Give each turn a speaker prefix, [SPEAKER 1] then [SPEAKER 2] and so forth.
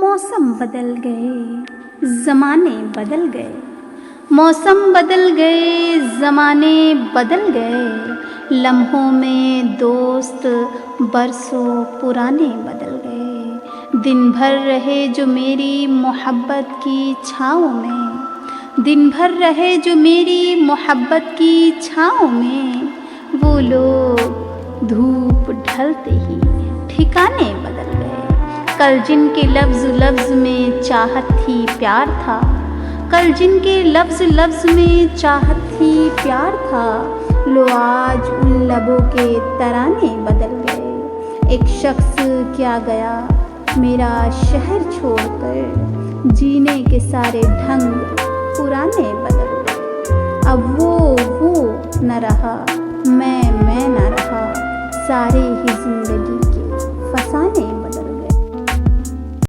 [SPEAKER 1] मौसम बदल गए, ज़माने बदल गए। मौसम बदल गए, ज़माने बदल गए। लम्हों में दोस्त बरसों पुराने बदल गए। दिन भर रहे जो मेरी मोहब्बत की छाँव में, दिन भर रहे जो मेरी मोहब्बत की छाँव में, वो लोग धूप ढलते ही ठिकाने बदल गए। कल जिनके लफ्ज़ लफ्ज़ में चाहत थी प्यार था, कल जिनके लफ्ज़ लफ्ज़ में चाहत थी प्यार था, लो आज उन लबों के तराने बदल गए। एक शख्स क्या गया मेरा शहर छोड़कर, जीने के सारे ढंग पुराने बदल गए। अब वो न रहा, मैं न रहा, सारे ही ज़िंदगी के फसाने